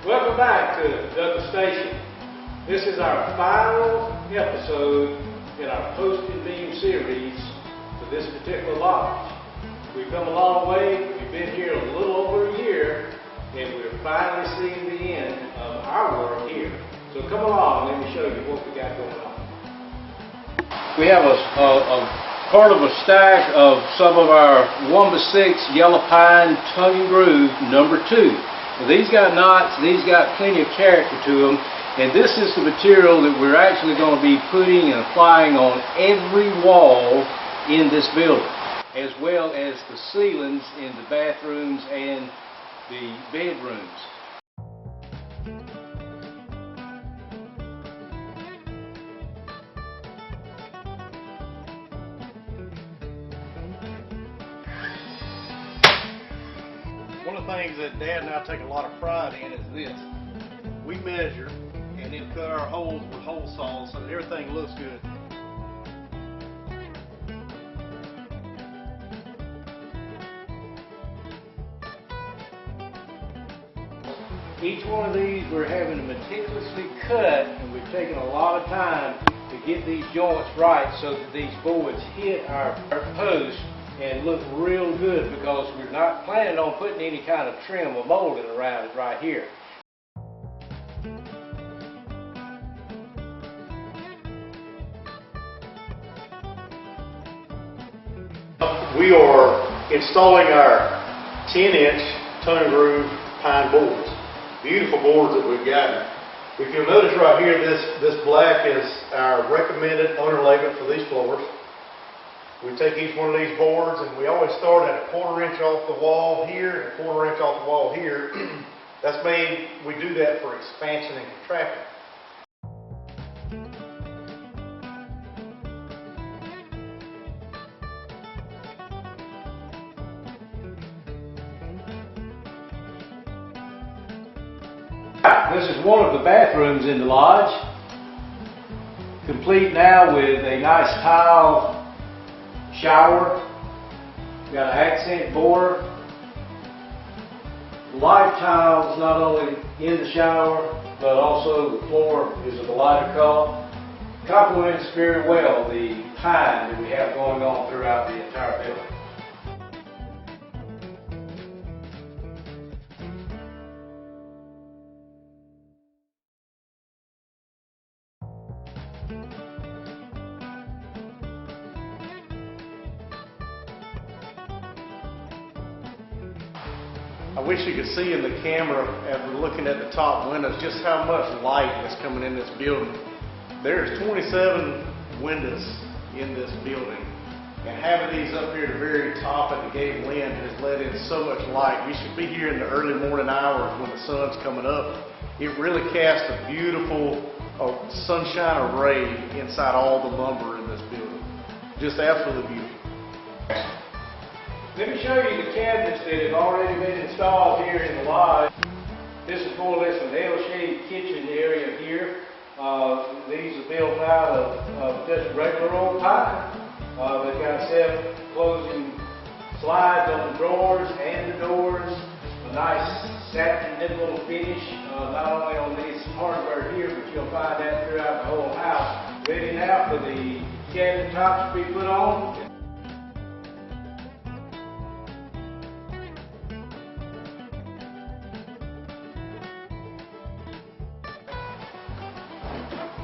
Welcome back to Douglas Station. This is our final episode in our Posted Beam series for this particular lodge. We've come a long way. We've been here a little over a year, and we're finally seeing the end of our work here. So come along, let me show you what we got going on. We have a part of a stack of some of our 1x6 yellow pine tongue and groove number 2. Well, these got knots, these got plenty of character to them, and this is the material that we're actually going to be putting and applying on every wall in this building, as well as the ceilings in the bathrooms and the bedrooms. One of the things that Dad and I take a lot of pride in is this. We measure and then cut our holes with hole saws so that everything looks good. Each one of these we're having to meticulously cut, and we've taken a lot of time to get these joints right so that these boards hit our post and look real good, because we're not planning on putting any kind of trim or molding around it right here. We are installing our 10-inch tongue and groove pine boards. Beautiful boards that we've gotten. If you'll notice right here, this black is our recommended underlayment for these floors. We take each one of these boards, and we always start at a 1/4 inch off the wall here and a 1/4 inch off the wall here. That's made, we do that for expansion and contraction. This is one of the bathrooms in the lodge, complete now with a nice tile shower. Got an accent board, light tiles not only in the shower but also the floor is of a lighter color. Complements very well the pine that we have going on throughout the entire building. I wish you could see in the camera, after looking at the top windows, just how much light is coming in this building. There's 27 windows in this building, and having these up here at the very top at the gable end has let in so much light. We should be here in the early morning hours when the sun's coming up. It really casts a beautiful sunshine array inside all the lumber in this building. Just absolutely beautiful. Let me show you the cabinets that have already been installed here in the lodge. This is more or less an L-shaped kitchen area here. These are built out of just regular old pine. They've got self-closing slides on the drawers and the doors. A nice satin nickel finish, not only on this hardware here, but you'll find that throughout the whole house. Ready now for the cabinet tops to be put on.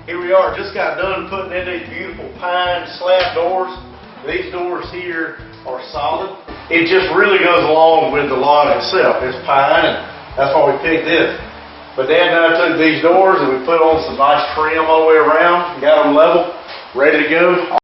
Here we are, just got done putting in these beautiful pine slab doors. These doors here are solid. It just really goes along with the lodge itself. It's pine, and that's why we picked this. But Dad and I took these doors and we put on some nice trim all the way around, got them level, ready to go.